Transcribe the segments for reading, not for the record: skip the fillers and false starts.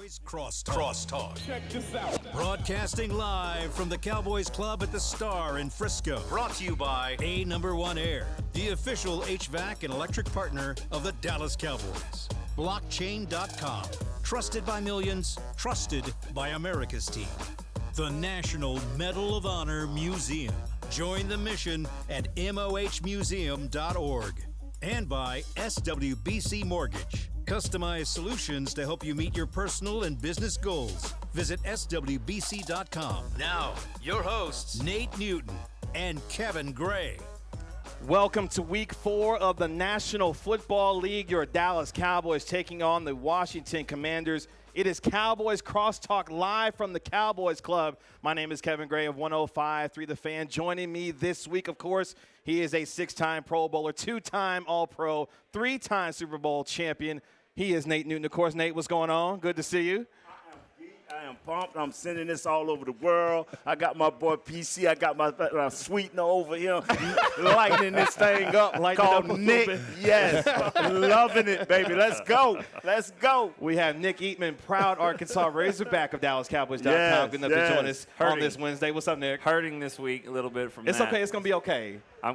Cowboys Crosstalk. Check this out. Broadcasting live from the Cowboys Club at the Star in Frisco. Brought to you by A#1 Air, the official HVAC and electric partner of the Dallas Cowboys. Blockchain.com. Trusted by millions, trusted by America's team. The National Medal of Honor Museum. Join the mission at mohmuseum.org. And by SWBC Mortgage. Customized solutions to help you meet your personal and business goals. Visit SWBC.com. Now, your hosts, Nate Newton and Kevin Gray. Welcome to Week 4 of the National Football League. Your Dallas Cowboys taking on the Washington Commanders. It is Cowboys Crosstalk live from the Cowboys Club. My name is Kevin Gray of 105.3 The Fan. Joining me this week, of course, he is a 6-time Pro Bowler, 2-time All-Pro, 3-time Super Bowl champion. He is Nate Newton. Of course, Nate, what's going on? Good to see you. I am pumped. I'm sending this all over the world. I got my boy PC. I got my sweetener over here, lightening this thing up. Called Nick. Yes, loving it, baby. Let's go. Let's go. We have Nick Eatman, proud Arkansas Razorback of DallasCowboys.com, good enough to join us on this Wednesday. What's up, Nick? Hurting this week a little bit from It's that. okay. It's going to be okay. I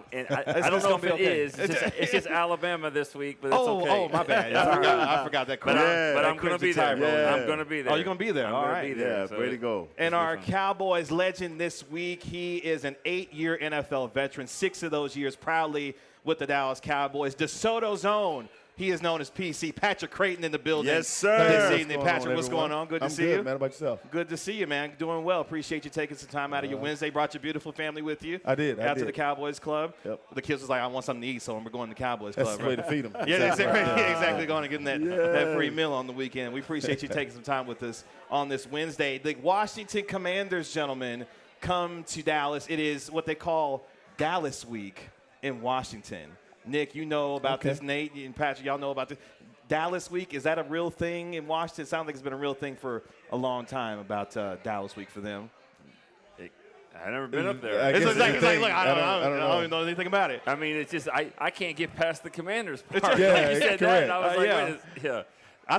don't know if it is. It's just Alabama this week, but it's okay. Oh, my bad. I forgot that. But I'm going to be there. I'm going to be there. Oh, you're going to be there. All right. Yeah, way to go. And our Cowboys legend this week, he is an 8-year NFL veteran, 6 of those years proudly with the Dallas Cowboys. DeSoto's own. He is known as PC. Patrick Crayton in the building. Yes, sir. This evening. Patrick, what's going on? Good to see you. I'm good, man. How about yourself? Good to see you, man. Doing well. Appreciate you taking some time out of your Wednesday. Brought your beautiful family with you. I did. Out to the Cowboys Club. Yep. The kids was like, I want something to eat, so we're going to the Cowboys That's Club. the way to feed them. Yeah, exactly. Going to get them that free meal on the weekend. We appreciate you taking some time with us on this Wednesday. The Washington Commanders, gentlemen, come to Dallas. It is what they call Dallas Week in Washington. Nick, you know about this. Nate and Patrick, y'all know about this. Dallas Week, is that a real thing in Washington? It sounds like it's been a real thing for a long time about Dallas Week for them. I've never been up there. I don't even know anything about it. I mean, it's just I can't get past the Commanders part. Yeah, like you said that, and I was like, yeah. wait, yeah. I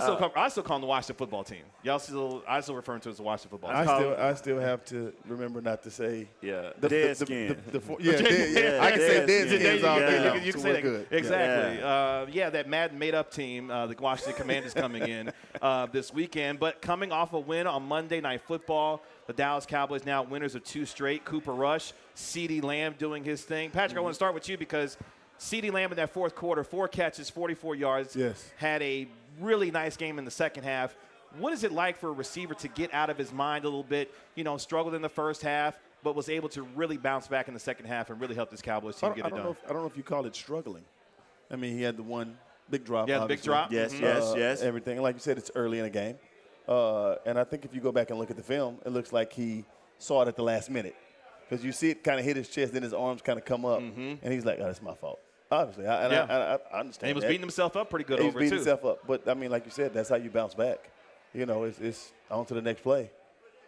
still call them the Washington football team. I still refer to them as the Washington football team. I still have to remember not to say dead skin. I can say dead skins all day long. You can so say that. good. Exactly. That mad made-up team, the Washington Commanders coming in this weekend. But coming off a win on Monday Night Football, the Dallas Cowboys now winners of 2 straight. Cooper Rush, CeeDee Lamb doing his thing. Patrick, I want to start with you because CeeDee Lamb in that fourth quarter, 4 catches, 44 yards, had a really nice game in the second half. What is it like for a receiver to get out of his mind a little bit, struggled in the first half, but was able to really bounce back in the second half and really help this Cowboys team get it done? I don't know if you call it struggling. I mean, he had the one big drop. Yeah, the big drop. Yes. Everything. And like you said, it's early in the game. And I think if you go back and look at the film, it looks like he saw it at the last minute. Because you see it kind of hit his chest, then his arms kind of come up, and he's like, that's my fault. Obviously, I understand. And he was beating himself up pretty good over it, too. He was beating himself up. But, I mean, like you said, that's how you bounce back. It's on to the next play.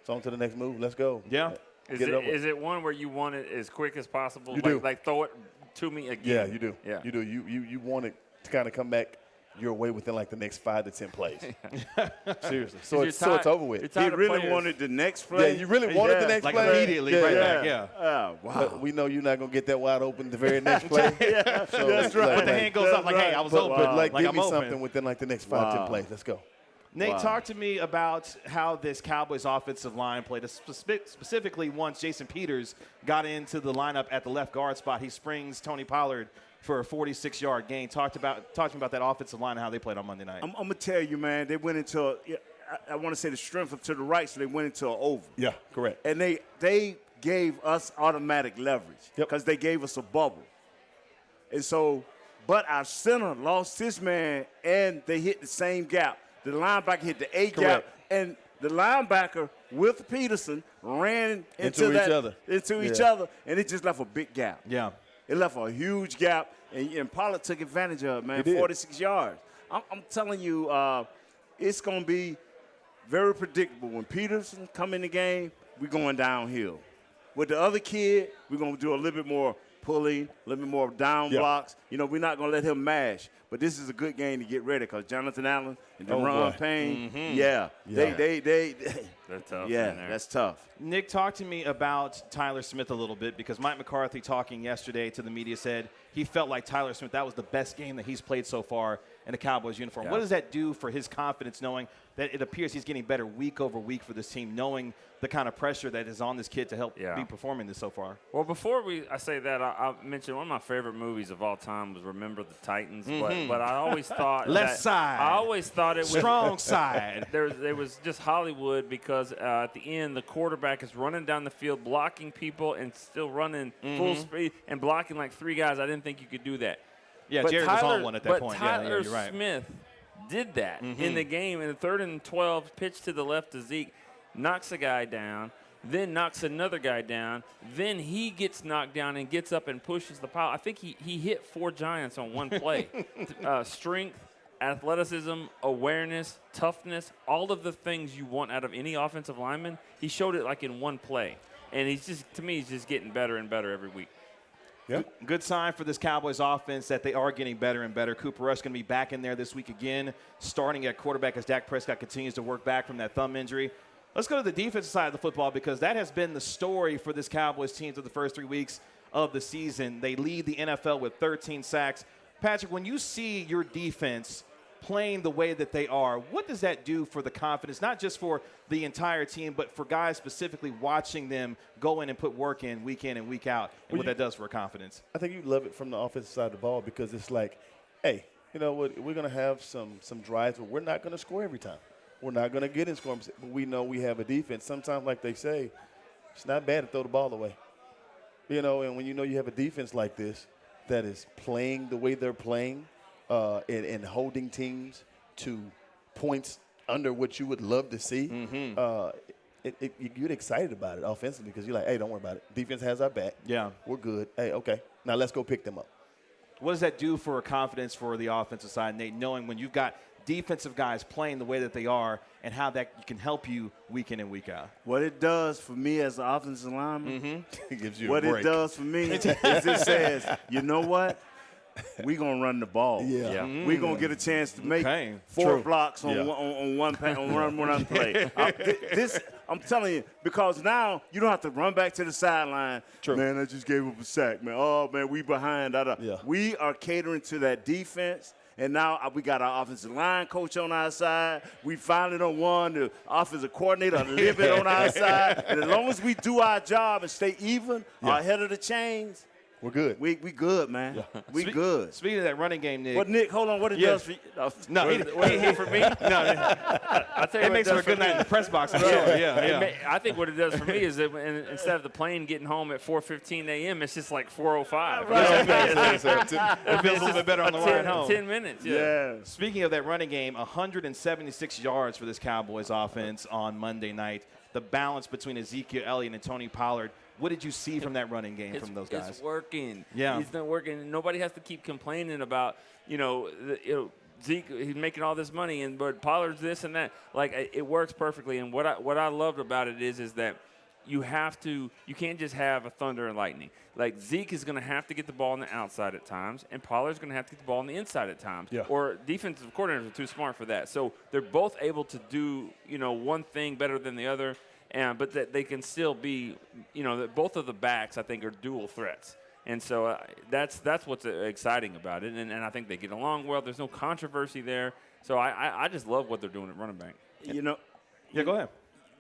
It's on to the next move. Let's go. Yeah. Is it one where you want it as quick as possible? You do. Like throw it to me again? Yeah, you do. Yeah. You do. You want it to kind of come back your way within like the next 5 to 10 plays. Seriously. So it's over with. He really wanted the next play. Yeah, you really wanted the next play? Like immediately, back. Wow. But we know you're not going to get that wide open the very next play. So that's right. But the hand goes up like, hey, I was open. But give me I'm something open. within like the next 5 10 plays. Let's go. Nate, talk to me about how this Cowboys offensive line played, specifically once Jason Peters got into the lineup at the left guard spot. He springs Tony Pollard for a 46-yard gain. Talk to me about that offensive line and how they played on Monday night. I'm going to tell you, man, they went into I want to say the strength to the right, so they went into an over. Yeah, correct. And they gave us automatic leverage because they gave us a bubble. And so, but our center lost his man, and they hit the same gap. The linebacker hit the A gap, and the linebacker with Peterson ran into each other, and it just left a big gap. Yeah. It left a huge gap, and Pollard took advantage of it, man, 46 yards. I'm telling you, it's going to be very predictable. When Peterson come in the game, we're going downhill. With the other kid, we're going to do a little bit more pulling, a little bit more down blocks. You know, we're not going to let him mash. But this is a good game to get ready because Jonathan Allen and Deron Payne, they're tough. Yeah, that's tough. Nick, talk to me about Tyler Smith a little bit because Mike McCarthy talking yesterday to the media said he felt like Tyler Smith, that was the best game that he's played so far in a Cowboys uniform. Yeah. What does that do for his confidence knowing that it appears he's getting better week over week for this team, knowing the kind of pressure that is on this kid to help be performing this so far? Well, before I say that, I mentioned one of my favorite movies of all time was Remember the Titans. But I always thought Left side. I always thought it was strong side. It was just Hollywood because at the end the quarterback is running down the field blocking people and still running full speed and blocking like 3 guys. I didn't think you could do that. Yeah, Jared was on one at that point. But Tyler you're right. Smith did that in the game. In the 3rd and 12, pitch to the left to Zeke, knocks a guy down, then knocks another guy down. Then he gets knocked down and gets up and pushes the pile. I think he hit 4 Giants on one play. Strength, athleticism, awareness, toughness, all of the things you want out of any offensive lineman, he showed it like in one play. And he's just getting better and better every week. Yeah. Good sign for this Cowboys offense that they are getting better and better. Cooper Rush going to be back in there this week again, starting at quarterback as Dak Prescott continues to work back from that thumb injury. Let's go to the defensive side of the football because that has been the story for this Cowboys team through the first 3 weeks of the season. They lead the NFL with 13 sacks. Patrick, when you see your defense playing the way that they are, what does that do for the confidence, not just for the entire team, but for guys specifically watching them go in and put work in and week out, and what that does for confidence? I think you love it from the offensive side of the ball because it's like, hey, you know what, we're going to have some drives where we're not going to score every time. We're not going to get in scoring, but we know we have a defense. Sometimes, like they say, it's not bad to throw the ball away. You know, and when you know you have a defense like this that is playing the way they're playing, and holding teams to points under what you would love to see, you get excited about it offensively because you're like, hey, don't worry about it. Defense has our back. Yeah. We're good. Hey, okay, now let's go pick them up. What does that do for confidence for the offensive side, Nate, knowing when you've got defensive guys playing the way that they are and how that can help you week in and week out? What it does for me as an offensive lineman, It gives you what a break. it does for me is it says, you know what? We're going to run the ball. Yeah. We're going to get a chance to make 4 True. blocks on one play. I'm telling you, because now you don't have to run back to the sideline. True. Man, I just gave up a sack, man. Oh, man, we behind. Yeah. We are catering to that defense. And now we got our offensive line coach on our side. We finally done won the offensive coordinator a little bit on our side. And as long as we do our job and stay even or ahead of the chains, we're good. we good, man. Yeah. We good. Speaking of that running game, Nick. What, Nick, hold on. What it does for you? No, he ain't here for me. No, I tell you it what makes it for does a good for me. night in the press box, I'm sure. Yeah. I think what it does for me is that instead of the plane getting home at 4:15 a.m., it's just like 4:05. It feels a little bit better on the ride home. 10 minutes. Yeah. Speaking of that running game, 176 yards for this Cowboys offense on Monday night. The balance between Ezekiel Elliott and Tony Pollard. What did you see from that running game from those guys? It's working. Yeah. He's not working. Nobody has to keep complaining about, Zeke, he's making all this money, but Pollard's this and that. Like, it works perfectly. And what I loved about it is that you can't just have a thunder and lightning. Like, Zeke is going to have to get the ball on the outside at times, and Pollard's going to have to get the ball on the inside at times. Yeah. Or defensive coordinators are too smart for that. So they're both able to do, one thing better than the other. But that they can still be, that both of the backs, I think, are dual threats. And so that's what's exciting about it. And I think they get along well. There's no controversy there. So I just love what they're doing at running back. Yeah, go ahead.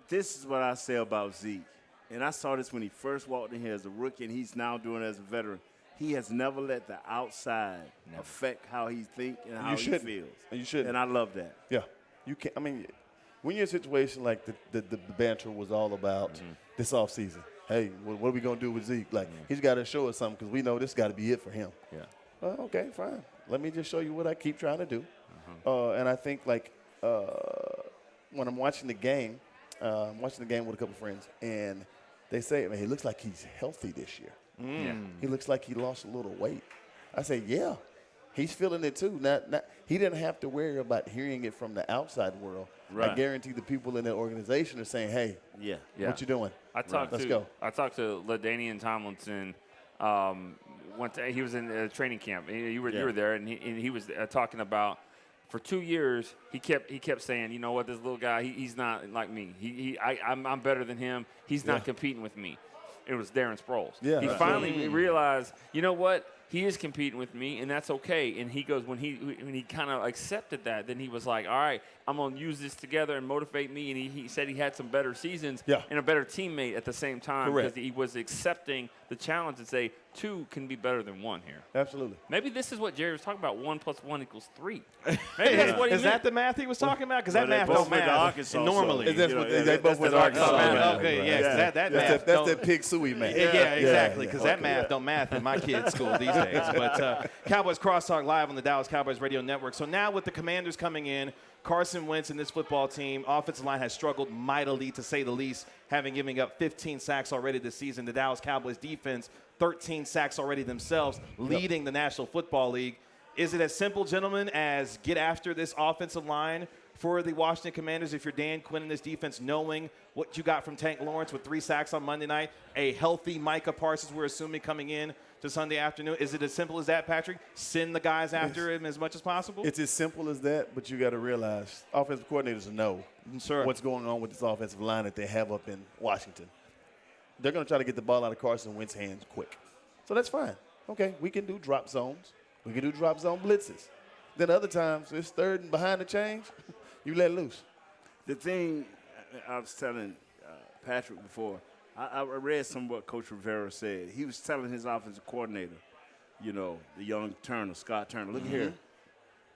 This is what I say about Zeke. And I saw this when he first walked in here as a rookie, and he's now doing it as a veteran. He has never let the outside affect how he thinks and how he feels. And you shouldn't. And I love that. Yeah. You can't. I mean, when you're in a situation like the banter was all about this offseason, hey, what are we going to do with Zeke? Like, he's got to show us something because we know this got to be it for him. Yeah. Well, okay, fine. Let me just show you what I keep trying to do. And I think, when I'm watching the game, with a couple friends, and they say, man, he looks like he's healthy this year. Yeah. He looks like he lost a little weight. I say, yeah, he's feeling it too. He didn't have to worry about hearing it from the outside world. Right. I guarantee the people in that organization are saying, hey, what you doing? Let's go. I talked to LaDainian Tomlinson he was in training camp. You were there, and he was talking about for 2 years he kept saying, you know what, this little guy, he's not like me. I'm better than him. He's not competing with me. It was Darren Sproles. Yeah, he finally realized, you know what? He is competing with me, and that's okay. And he goes, when he kind of accepted that, then he was like, all right, I'm going to use this together and motivate me. And he said he had some better seasons and a better teammate at the same time because he was accepting the challenge and say 2 can be better than 1 here. Absolutely. Maybe this is what Jerry was talking about, 1 + 1 = 3. Maybe that's what he Is meant. that the math he was talking about? Because that math don't math normally. They both went to Arkansas. Okay, yeah. That math. That's that Pig Suey math. Yeah, exactly. Because that math don't math in my kids' school these days. But Cowboys Crosstalk live on the Dallas Cowboys Radio Network. So now with the Commanders coming in, Carson Wentz and this football team, offensive line has struggled mightily, to say the least, having given up 15 sacks already this season. The Dallas Cowboys defense, 13 sacks already themselves, leading the National Football League. Is it as simple, gentlemen, as get after this offensive line for the Washington Commanders if you're Dan Quinn and this defense, knowing what you got from Tank Lawrence with 3 sacks on Monday night, a healthy Micah Parsons, we're assuming, coming in to Sunday afternoon? Is it as simple as that, Patrick? Send the guys after him as much as possible? It's as simple as that, but you got to realize offensive coordinators know what's going on with this offensive line that they have up in Washington. They're going to try to get the ball out of Carson Wentz's hands quick. So that's fine. Okay, we can do drop zones. We can do drop zone blitzes. Then other times, it's third and behind the chains, you let loose. The thing I was telling Patrick before, I read some of what Coach Rivera said. He was telling his offensive coordinator, you know, the young Turner, Scott Turner, look here.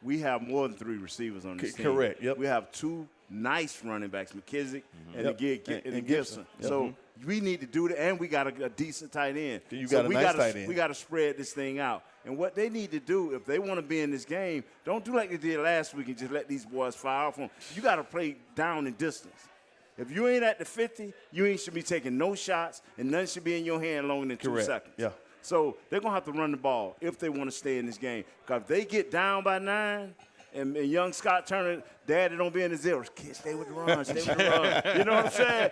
We have more than 3 receivers on this team. Correct, yep. We have 2 nice running backs, McKissick and Gibson. Yep. So we need to do that, and we got a decent tight end. You got a nice tight end. We got to spread this thing out. And what they need to do, if they want to be in this game, don't do like they did last week and just let these boys fire off them. You got to play down and distance. If you ain't at the 50, you ain't should be taking no shots, and none should be in your hand longer than 2 seconds. Yeah. So they're going to have to run the ball if they want to stay in this game. Because if they get down by 9, and young Scott Turner, daddy don't be in the zeros. Kid, stay with the run, stay with the run. You know what I'm saying?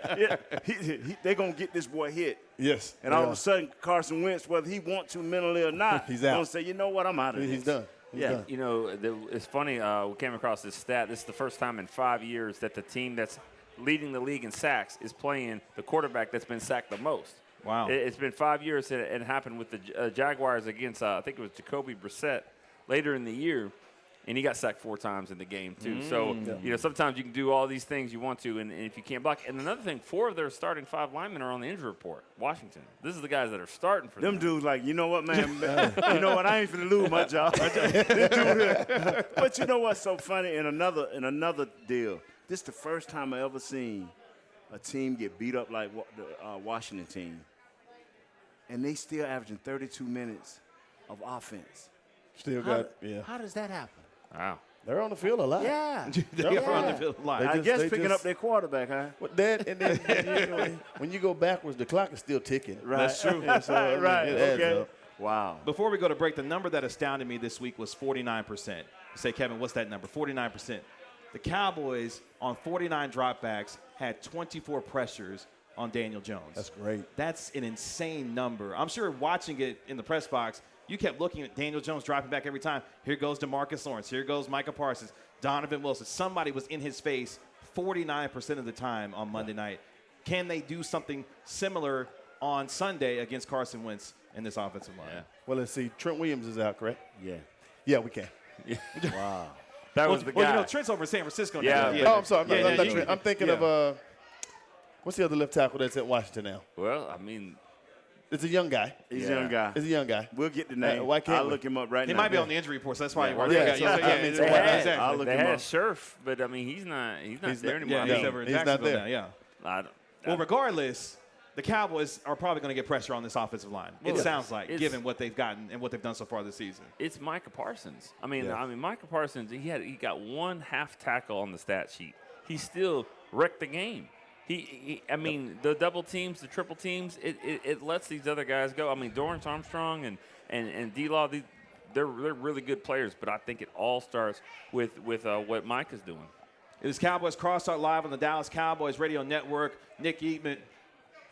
They're going to get this boy hit. Yes. And all of a sudden, Carson Wentz, whether he wants to mentally or not, he's out. Going to say, you know what, I'm out of this. He's done. Yeah. You know, it's funny. We came across this stat. This is the first time in 5 years that the team that's leading the league in sacks is playing the quarterback that's been sacked the most. Wow. It's been 5 years that it happened with the Jaguars against, I think it was Jacoby Brissett later in the year, and he got sacked 4 times in the game too. So, you know, sometimes you can do all these things you want to, and if you can't block. And another thing, 4 of their starting 5 linemen are on the injury report. Washington. This is the guys that are starting for them. Them dudes like, you know what, man? You know what? I ain't finna lose my job. But you know what's so funny? In another deal, this is the first time I ever seen a team get beat up like the Washington team, and they still averaging 32 minutes of offense. How does that happen? Wow. They're on the field a lot. Yeah. They're on the field a lot. I guess picking up their quarterback, huh? Well, and then when you go backwards, the clock is still ticking. Right. That's true. So, Right. Okay. up. Wow. Before we go to break, the number that astounded me this week was 49%. You say, Kevin, what's that number? 49%. The Cowboys, on 49 dropbacks, had 24 pressures on Daniel Jones. That's great. That's an insane number. I'm sure watching it in the press box, you kept looking at Daniel Jones dropping back every time. Here goes DeMarcus Lawrence. Here goes Micah Parsons. Donovan Wilson. Somebody was in his face 49% of the time on Monday night. Can they do something similar on Sunday against Carson Wentz in this offensive line? Yeah. Well, let's see. Trent Williams is out, correct? Yeah. Yeah, we can. Wow. That was the guy. Well, you know, Trent's over in San Francisco Yeah. now. Oh, I'm sorry. I'm not Trent. I'm thinking yeah. of what's the other left tackle that's at Washington now? Well, I mean, It's a young guy. He's a young guy. It's a young guy. We'll get the name. Why can't I'll we? look him up right He now. might be on the injury report, so that's why he works. Yeah, I'll look they him had up. Scherf, but I mean, he's not there anymore. Yeah, I he's mean, over in he's not Jacksonville there. now, yeah. I don't- Well, regardless, the Cowboys are probably going to get pressure on this offensive line. It sounds like, given what they've gotten and what they've done so far this season. It's Micah Parsons. I mean, Micah Parsons. He got 1 half tackle on the stat sheet. He still wrecked the game. I mean, the double teams, the triple teams, it lets these other guys go. I mean, Dorrance Armstrong and D-Law, they're really good players, but I think it all starts with what Mike is doing. It is Cowboys Crosstalk live on the Dallas Cowboys Radio Network. Nick Eatman,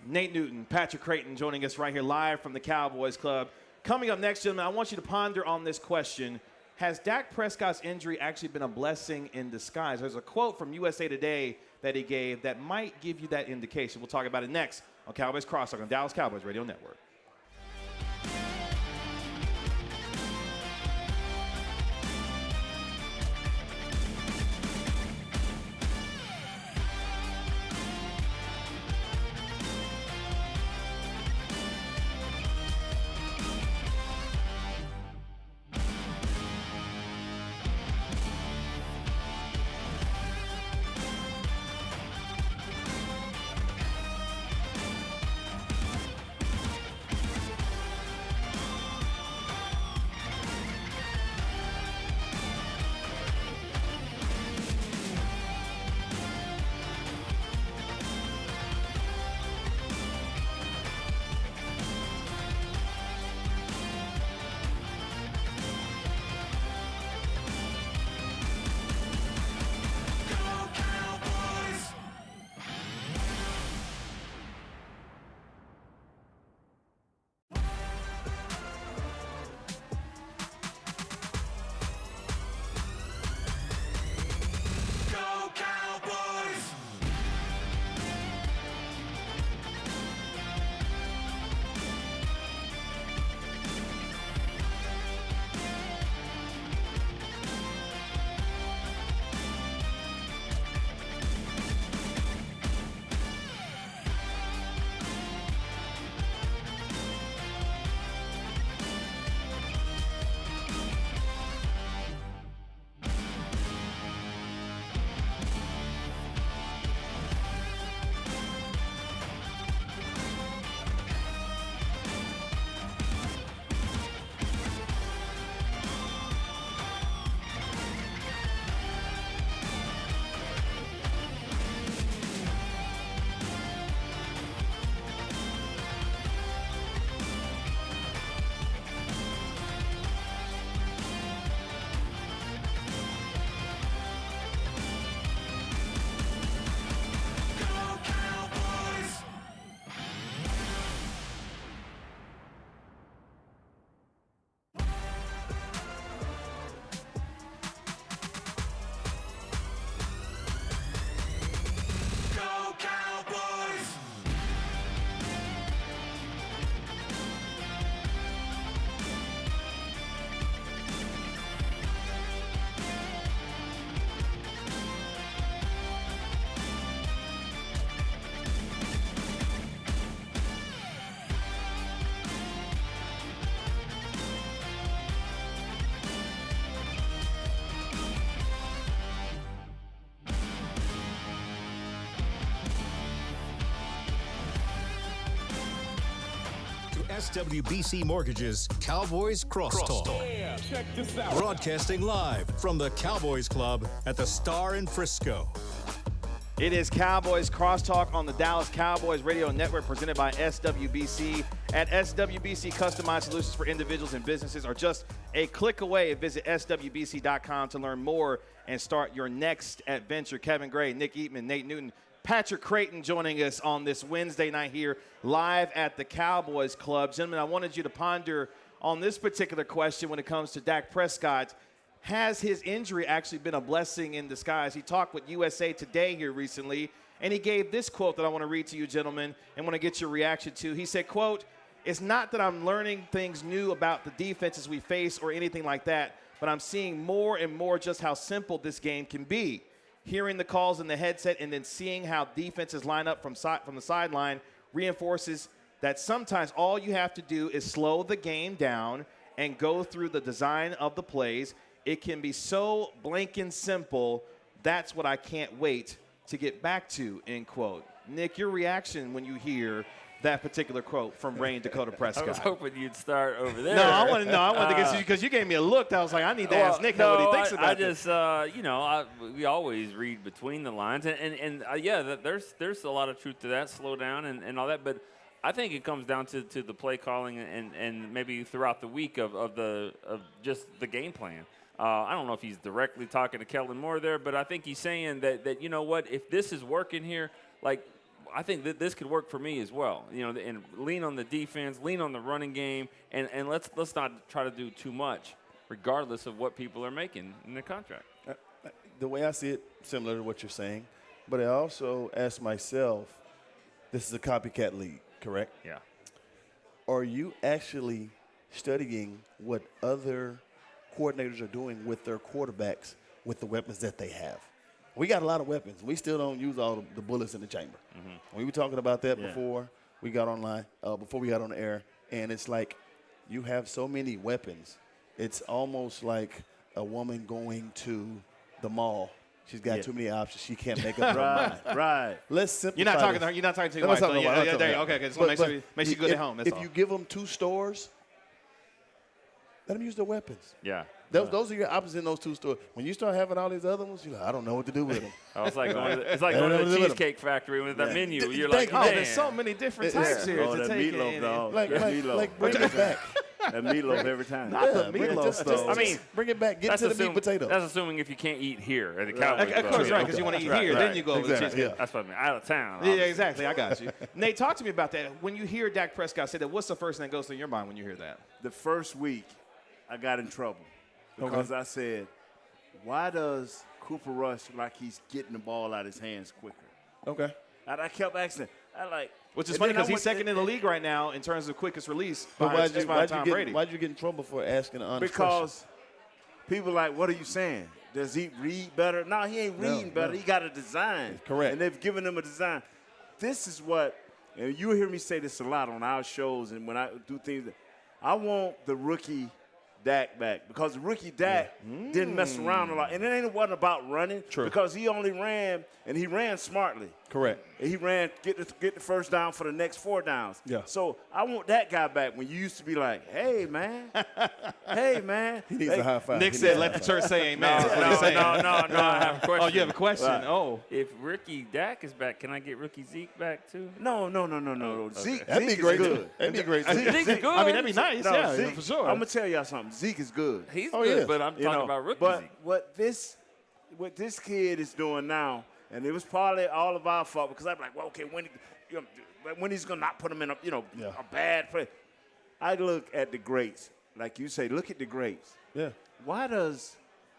Nate Newton, Patrick Crayton joining us right here live from the Cowboys Club. Coming up next, gentlemen, I want you to ponder on this question. Has Dak Prescott's injury actually been a blessing in disguise? There's a quote from USA Today that he gave that might give you that indication. We'll talk about it next on Cowboys Crosstalk on Dallas Cowboys Radio Network. SWBC Mortgage's Cowboys Crosstalk. Yeah, check this out. Broadcasting live from the Cowboys Club at the Star in Frisco. It is Cowboys Crosstalk on the Dallas Cowboys Radio Network, presented by SWBC. At SWBC, customized solutions for individuals and businesses are just a click away. Visit SWBC.com to learn more and start your next adventure. Kevin Gray, Nick Eatman, Nate Newton, Patrick Crayton joining us on this Wednesday night here live at the Cowboys Club. Gentlemen, I wanted you to ponder on this particular question when it comes to Dak Prescott. Has his injury actually been a blessing in disguise? He talked with USA Today here recently, and he gave this quote that I want to read to you, gentlemen, and want to get your reaction to. He said, quote, "It's not that I'm learning things new about the defenses we face or anything like that, but I'm seeing more and more just how simple this game can be. Hearing the calls in the headset and then seeing how defenses line up from the sideline reinforces that sometimes all you have to do is slow the game down and go through the design of the plays. It can be so blank simple. That's what I can't wait to get back to," end quote. Nick, your reaction when you hear that particular quote from Rain Dakota Prescott? I was hoping you'd start over there. No, I wanted to get you because you gave me a look that I was like, I need to ask Nick what he thinks about this. We always read between the lines, and there's a lot of truth to that. Slow down and all that, but I think it comes down to the play calling and maybe throughout the week of just the game plan. I don't know if he's directly talking to Kellen Moore there, but I think he's saying that you know what, if this is working here, like I think that this could work for me as well. And lean on the defense, lean on the running game, and let's not try to do too much, regardless of what people are making in their contract. The way I see it, similar to what you're saying, but I also ask myself, this is a copycat league, correct? Yeah. Are you actually studying what other coordinators are doing with their quarterbacks with the weapons that they have? We got a lot of weapons. We still don't use all the bullets in the chamber. We were talking about that before we got online, before we got on the air, and it's like you have so many weapons. It's almost like a woman going to the mall. She's got too many options. She can't make up her mind. Right. Let's simplify. You're not talking to her. You're not talking to your wife. Okay. Just want to make sure you're good at home. That's if all. you give them 2 stores, let them use their weapons. Yeah. Those are your options in those 2 stores. When you start having all these other ones, you're like, I don't know what to do with them. It's like going to the Cheesecake Factory with that menu. You're like, oh, there's so many different types here to take meatloaf, dog. Like bring it back. That meatloaf every time. Not the meatloaf, though. I mean, bring it back. Get to the meat potatoes. That's assuming if you can't eat here at the Cowboys. Of course, right, because you want to eat here. Then you go over the cheesecake. That's what I mean. Out of town. Yeah, exactly. I got you. Nate, talk to me about that. When you hear Dak Prescott say that, what's the first thing that goes through your mind when you hear that? The first week, I got in trouble because I said, why does Cooper Rush like he's getting the ball out of his hands quicker? Okay. And I kept asking, which is funny because he's second in the league right now in terms of quickest release. But Brady. why'd you get in trouble for asking an honest because people like, what are you saying? Does he read better? No, he ain't reading better. He got a design. Correct. And they've given him a design. This is what, and you hear me say this a lot on our shows and when I do things. I want the rookie Dak back because the rookie Dak didn't mess around a lot. And it wasn't about running because he only ran, and he ran smartly. Correct. And he ran, get the first down for the next 4 downs. Yeah. So I want that guy back when you used to be like, hey, man. Hey, man. He needs a high five. Nick said, let the church say amen. That's what he's saying. No, I have a question. Oh, you have a question? Right. Oh. If rookie Dak is back, can I get rookie Zeke back too? No. Okay. Zeke That'd be is great. good. That'd be great. Zeke is good. I mean, that'd be nice. No, yeah, Zeke, for sure. I'm going to tell y'all something. Zeke is good. He's good, yeah. but I'm talking about rookie But Zeke. what this kid is doing now, and it was probably all of our fault because I'm like, well, okay, when he's going to not put him in a bad place. I look at the greats. Like you say, look at the greats. Yeah. Why does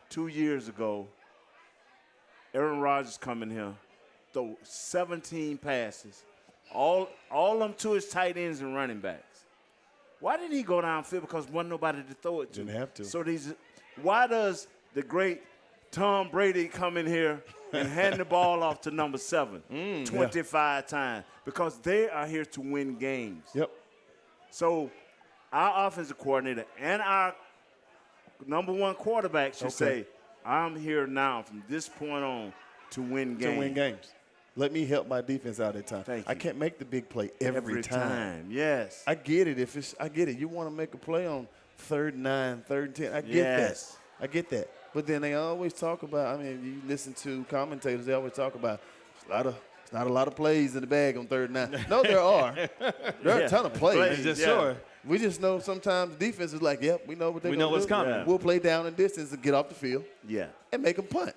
2 years ago Aaron Rodgers come in here, throw 17 passes, all them to his tight ends and running backs? Why didn't he go downfield? Because wasn't nobody to throw it to. Didn't have to. So why does the great Tom Brady come in here and hand the ball off to number 7 25 times? Because they are here to win games. Yep. So our offensive coordinator and our number 1 quarterback should say, I'm here now from this point on to win games. To win games. Let me help my defense out at times. Thank you. I can't make the big play every time. Yes. I get it. I get it. You want to make a play on 3rd and 9, 3rd and 10. I get that. I get that. But then they always talk about, you listen to commentators, they always talk about it's not a lot of plays in the bag on 3rd and 9. No, there are. There are a ton of plays. Sure. We just know sometimes defense is like, yep, we know what they're going to do. We know what's coming. Yeah. We'll play down and distance and get off the field. Yeah. And make them punt.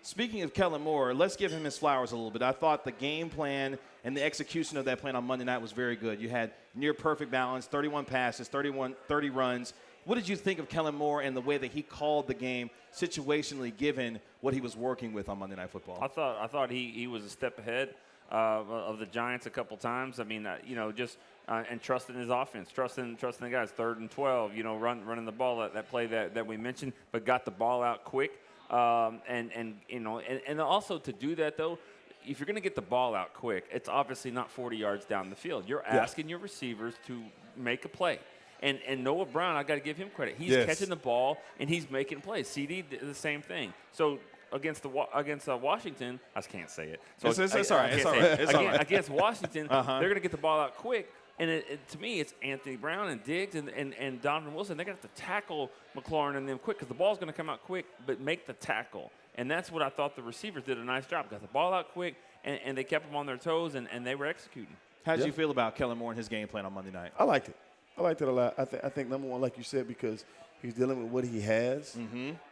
Speaking of Kellen Moore, let's give him his flowers a little bit. I thought the game plan and the execution of that plan on Monday night was very good. You had near perfect balance, 31 passes, 30 runs. What did you think of Kellen Moore and the way that he called the game situationally given what he was working with on Monday Night Football? I thought he was a step ahead of the Giants a couple times. And trusting his offense, trusting the guys. 3rd and 12, running the ball, that play that we mentioned, but got the ball out quick. And also to do that though, if you're going to get the ball out quick, it's obviously not 40 yards down the field. You're asking your receivers to make a play. And Noah Brown, I got to give him credit. He's catching the ball and he's making plays. CD did the same thing. So against Washington, I just can't say it. So it's all right. Against Washington, they're going to get the ball out quick. And to me, it's Anthony Brown and Diggs and Donovan Wilson. They're going to have to tackle McLaurin and them quick because the ball's going to come out quick, but make the tackle. And that's what I thought the receivers did a nice job. Got the ball out quick, and they kept them on their toes, and they were executing. How did you feel about Kellen Moore and his game plan on Monday night? I liked it. I liked it a lot. I think number one, like you said, because he's dealing with what he has.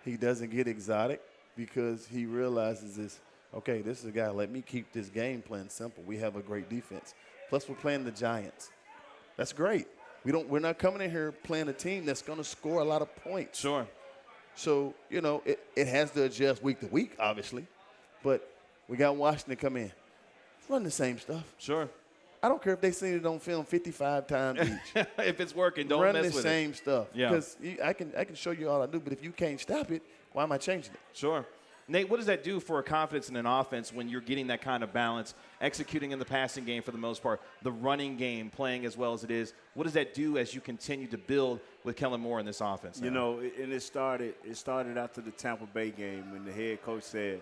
He doesn't get exotic because he realizes this. okay, this is a guy, let me keep this game plan simple. We have a great defense. Plus, we're playing the Giants. That's great. We're not coming in here playing a team that's going to score a lot of points. Sure. So, it has to adjust week to week, obviously. But we got Washington come in. Run the same stuff. Sure. I don't care if they seen it on film 55 times each. If it's working, don't Run mess the with it. same stuff. Yeah. Because I can show you all I do, but if you can't stop it, why am I changing it? Sure. Nate, what does that do for a confidence in an offense when you're getting that kind of balance, executing in the passing game for the most part, the running game playing as well as it is? What does that do as you continue to build with Kellen Moore in this offense now? And it started after the Tampa Bay game when the head coach said,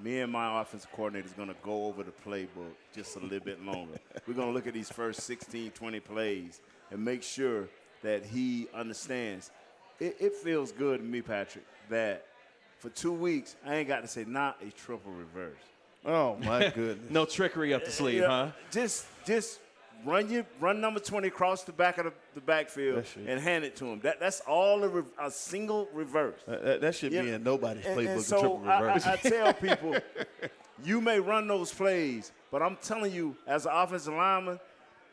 me and my offensive coordinator is going to go over the playbook just a little bit longer. We're going to look at these first 16, 20 plays and make sure that he understands. It feels good to me, Patrick, that for 2 weeks, I ain't got to say not a triple reverse. Oh, my goodness. No trickery up the sleeve, huh? Just run number 20 across the back of the backfield and hand it to him. That's all a single reverse. That should be in nobody's playbook, and the so triple reverse. I tell people, you may run those plays, but I'm telling you, as an offensive lineman,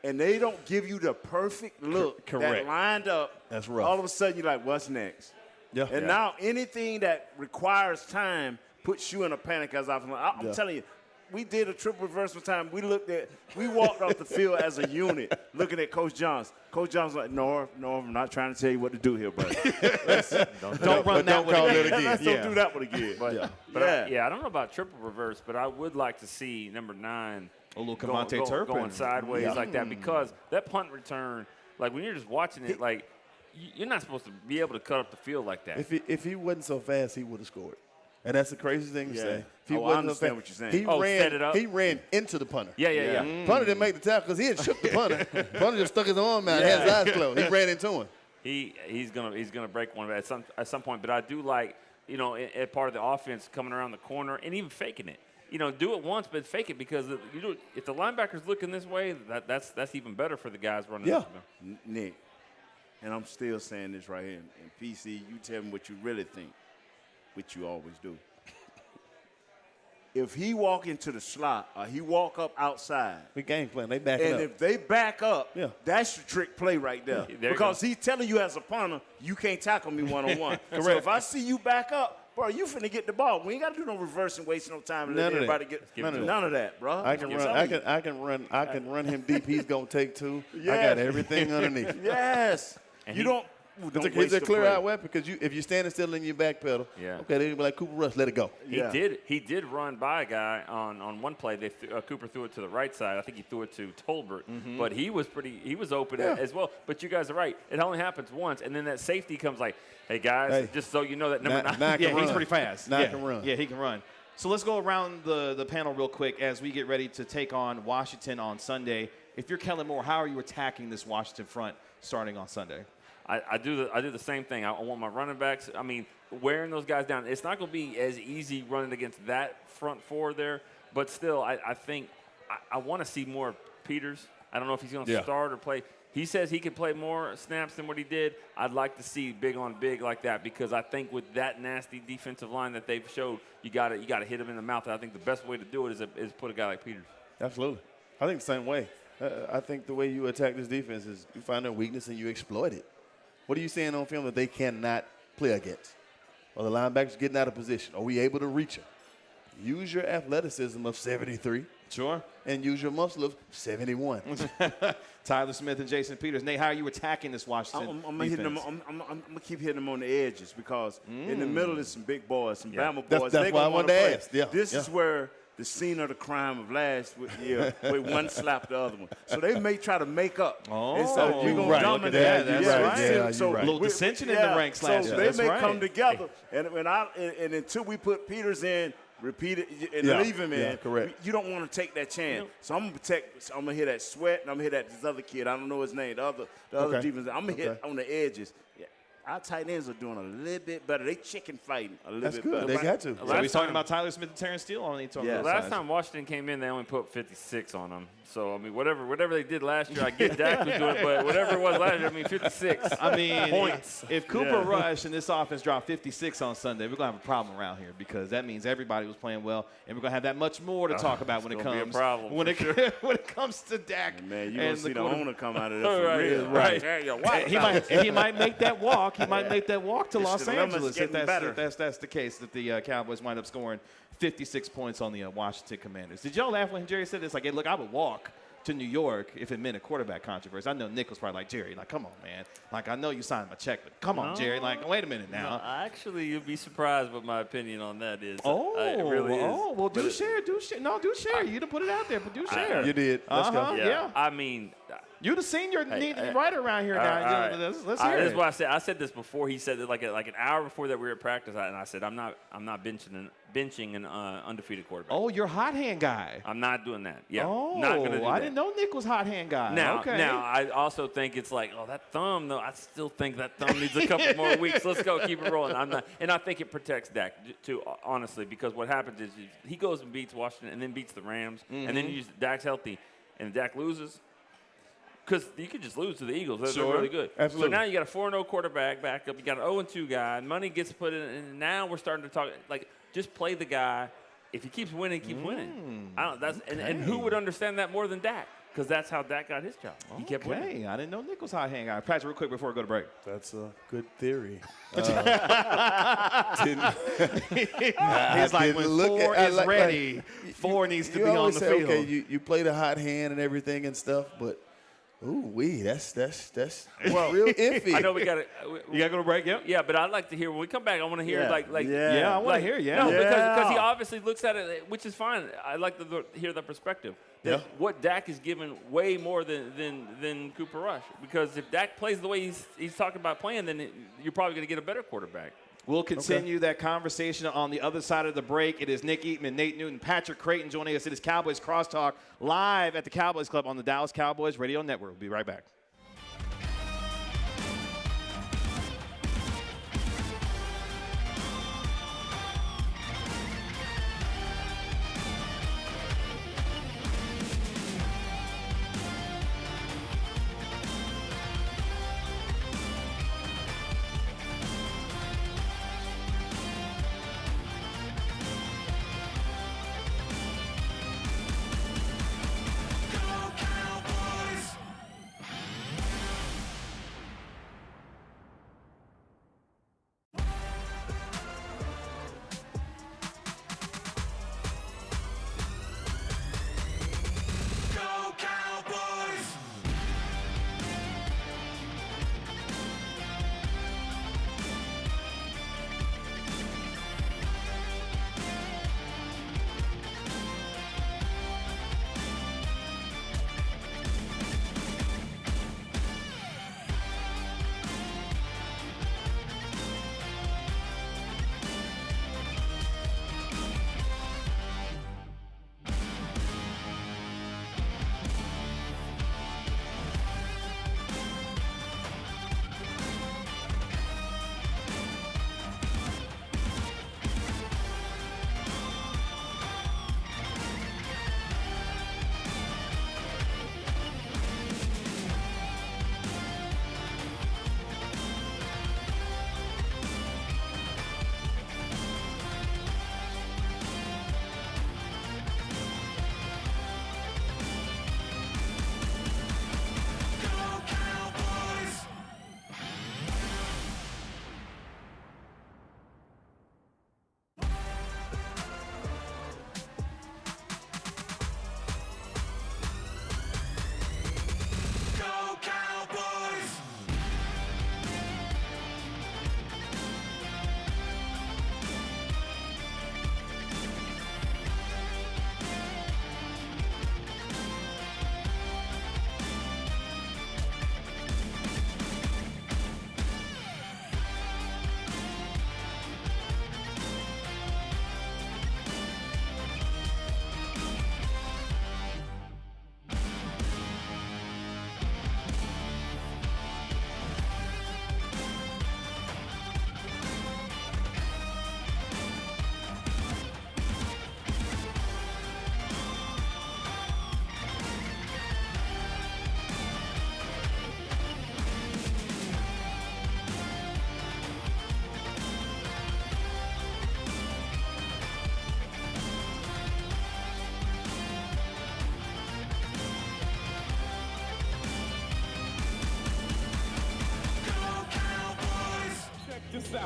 and they don't give you the perfect look that lined up, that's rough. all of a sudden you're like, what's next? Yeah. And now anything that requires time puts you in a panic as an offensive lineman. I'm telling you, we did a triple reverse one time. We walked off the field as a unit looking at Coach Johns. Coach Johns was like, no, I'm not trying to tell you what to do here, buddy. Don't run that one again. Let's don't do that one again. I don't know about triple reverse, but I would like to see number 9 a little Cavante Turpin going sideways like that, because that punt return, like when you're just watching it, like you're not supposed to be able to cut up the field like that. If he wasn't so fast, he would have scored. And that's the craziest thing to say. If he I wasn't understand so what fast, you're saying. He ran into the punter. Yeah. Punter didn't make the tackle because he had shook the punter. Punter just stuck his arm out and had his eyes closed. He ran into him. He's gonna break one at some point. But I do like, at part of the offense coming around the corner and even faking it. Do it once, but fake it, because if the linebacker's looking this way, that's even better for the guys running. Yeah. Nick, and I'm still saying this right here. And PC, you tell me what you really think, which you always do. If he walk into the slot or he walk up outside, we game plan. They back up. And if they back up, that's your trick play right there. Because he's telling you as a punter, you can't tackle me one-on-one. So if I see you back up, bro, you finna get the ball. We ain't got to do no reversing, wasting no time. And let everybody get none of that, bro. I can run him deep. He's gonna take 2. I got everything underneath. Yes. And you don't. It's a clear out weapon, because if you're standing still in your back pedal, okay, they'd be like, Cooper Rush, let it go. He did run by a guy on one play. Cooper threw it to the right side. I think he threw it to Tolbert, but he was open as well. But you guys are right. It only happens once, and then that safety comes like, hey guys, just so you know that number 9. He's pretty fast. Can run. Yeah, he can run. So let's go around the panel real quick as we get ready to take on Washington on Sunday. If you're Kellen Moore, how are you attacking this Washington front starting on Sunday? I do the same thing. I want my running backs. I mean, wearing those guys down. It's not going to be as easy running against that front 4 there, but still, I think I want to see more of Peters. I don't know if he's going to start or play. He says he can play more snaps than what he did. I'd like to see big on big like that, because I think with that nasty defensive line that they've showed, you got to hit him in the mouth. And I think the best way to do it is put a guy like Peters. Absolutely. I think the same way. I think the way you attack this defense is you find their weakness and you exploit it. What are you saying on film that they cannot play against? Are the linebackers getting out of position? Are we able to reach them? Use your athleticism of 73. Sure. And use your muscle of 71. Tyler Smith and Jason Peters. Nate, how are you attacking this Washington defense? I'm going to keep hitting them on the edges, because in the middle is some big boys, some Bama boys. That's why I wanted to ask. This is where the scene of the crime of last year, where one slapped the other one. So they may try to make up. And so we're going to dominate. That's right. Yeah, so a little dissension in the ranks last year. So they may come together. And until we put Peters in, repeat it, and leave him in. Yeah, correct. You don't want to take that chance. So I'm going to protect. I'm going to hit that Sweat, and I'm going to hit that this other kid. I don't know his name. The other defense. I'm going to hit on the edges. Yeah. our tight ends are doing a little bit better. They chicken fighting a little That's bit good. better. They got to. So he's talking about Tyler Smith and Terrence Steele on each Yeah. Last time Washington came in, they only put 56 on them. So, I mean, whatever they did last year, I get Dak was doing it, but whatever it was last year, I mean, 56. I mean, points. If Cooper Rush and this offense dropped 56 on Sunday, we're going to have a problem around here because that means everybody was playing well, and we're going to have that much more to talk about when it gonna comes be a problem when it when it comes to Dak. Man, you and gonna see the owner come out of there for Right, real. right. He might make that walk. He might make that walk to Los the numbers Angeles getting better. if that's the case. That the Cowboys wind up scoring 56 points on the Washington Commanders. Did y'all laugh when Jerry said this? Like, hey, look, I would walk to New York if it meant a quarterback controversy. I know Nick was probably like, Jerry, like, come on, man. Like, I know you signed my check, but come on, Jerry. Like, wait a minute now. Actually, you'd be surprised what my opinion on that is. Oh, it really is. Well, do share. No, do share. You didn't put it out there, but do share. You did. Let's go. Yeah. I mean, You're the senior writer around here now. all right. Let's hear This is it. what I said. I said this before. He said it like an hour before that we were at practice, and I said I'm not benching an undefeated quarterback. Oh, you're hot hand guy. I'm not doing that. Yeah. Oh, not gonna do that. I didn't know Nick was hot hand guy. Now, okay. I also think it's like, that thumb, though. I still think that thumb needs a couple more weeks. Let's go, keep it rolling. And I think it protects Dak too, honestly, because what happens is he goes and beats Washington and then beats the Rams, and then Dak's healthy, and Dak loses. Because you could just lose to the Eagles. They're really good. Absolutely. So now you got a 4-0 quarterback back up. You got an 0-2 guy. And money gets put in. And now we're starting to talk, like, just play the guy. If he keeps winning, keep winning. And who would understand that more than Dak? Because that's how Dak got his job. He kept winning. I didn't know Nick was hot hand guy. Patrick, real quick before we go to break. That's a good theory. He's like, when four is ready, four needs to be on the field. Okay, you play the hot hand and everything and stuff, but that's real iffy. I know we got to. You got to go to break, yep. Yeah, but I'd like to hear, when we come back, I want to hear, I want to hear, No, because he obviously looks at it, which is fine. I like to hear that perspective. Yeah. What Dak is given way more than Cooper Rush. Because if Dak plays the way he's talking about playing, then you're probably going to get a better quarterback. We'll continue that conversation on the other side of the break. It is Nick Eatman, Nate Newton, Patrick Crayton joining us. It is Cowboys Crosstalk live at the Cowboys Club on the Dallas Cowboys Radio Network. We'll be right back.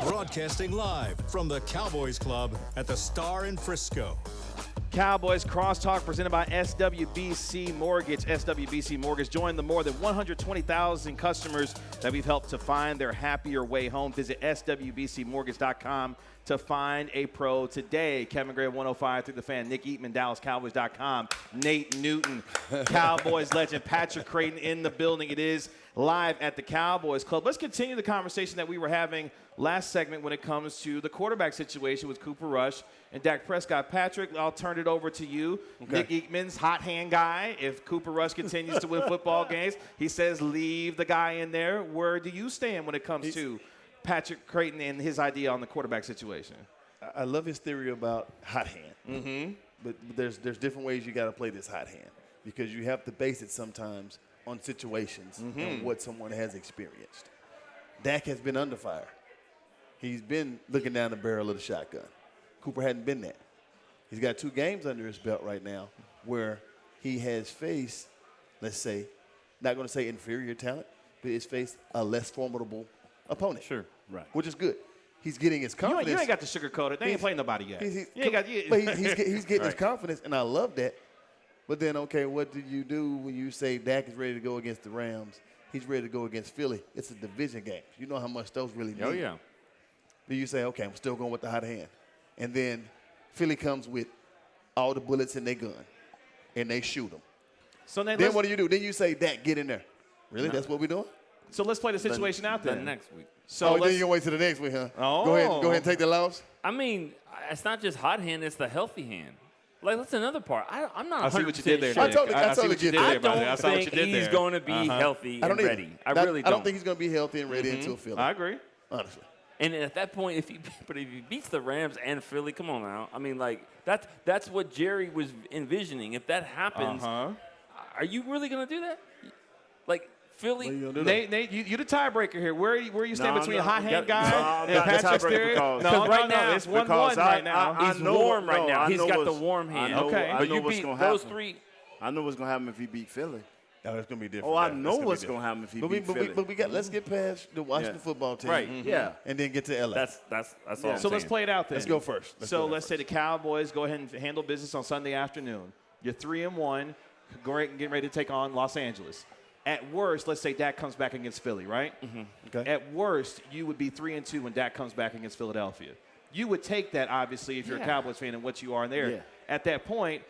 Broadcasting live from the Cowboys Club at the Star in Frisco. Cowboys Crosstalk presented by SWBC Mortgage. SWBC Mortgage. Join the more than 120,000 customers that we've helped to find their happier way home. Visit SWBCmortgage.com to find a pro today. Kevin Gray, 105 through the fan. Nick Eatman, DallasCowboys.com. Nate Newton, Cowboys legend. Patrick Crayton in the building. It is live at the Cowboys Club. Let's continue the conversation that we were having last segment when it comes to the quarterback situation with Cooper Rush and Dak Prescott. Patrick, I'll turn it over to you. Okay. Nick Eatman's hot hand guy. If Cooper Rush continues to win football games, he says leave the guy in there. Where do you stand when it comes to Patrick Crayton and his idea on the quarterback situation? I love his theory about hot hand. Mm-hmm. But there's different ways you got to play this hot hand because you have to base it sometimes on situations and what someone has experienced. Dak has been under fire. He's been looking down the barrel of the shotgun. Cooper hadn't been that. He's got 2 games under his belt right now where he has faced, let's say, not going to say inferior talent, but he's faced a less formidable opponent. Sure. Right. Which is good. He's getting his confidence. You ain't got to sugarcoat it. They ain't playing nobody yet. He's getting Right. his confidence, and I love that. But then, okay, what do you do when you say Dak is ready to go against the Rams? He's ready to go against Philly. It's a division game. You know how much those really mean. Oh, yeah. Then you say, okay, I'm still going with the hot hand. And then Philly comes with all the bullets in their gun, and they shoot them. So then what do? Then you say, Dak, get in there. Really? No. That's what we're doing? So let's play the situation out there. The next week. So then you wait till the next week, huh? Oh. Go ahead and take the loss. I mean, it's not just hot hand, it's the healthy hand. Like, that's another part. I'm not 100% I see what you did there, sure. Nick. I totally get that. I don't think he's going to be healthy and ready. I really don't. I don't think he's going to be healthy and ready until Philly. I agree. Honestly. And at that point, if he beats the Rams and Philly, come on now. I mean, like, that's what Jerry was envisioning. If that happens, are you really going to do that? Like, Philly? Nate, you the tiebreaker here. Where you stand between hot hand guy and Patrick's theory? No, right now it's 1-1 right now. He's warm right now. He's got the warm hand. Okay. But you beat those 3. I know what's going to happen if he beat Philly. Oh, it's going to be different. Oh, I know what's going to happen if he beat Philly. But let's get past the Washington football team. Right. Yeah. And then get to L.A. That's all I'm So let's saying. play it out then. Let's go first. Let's say the Cowboys go ahead and handle business on Sunday afternoon. You're 3-1, getting ready to take on Los Angeles. At worst, let's say Dak comes back against Philly, right? Mm-hmm. Okay. At worst, you would be 3-2 when Dak comes back against Philadelphia. You would take that, obviously, if you're a Cowboys fan and what you are in there. Yeah. At that point,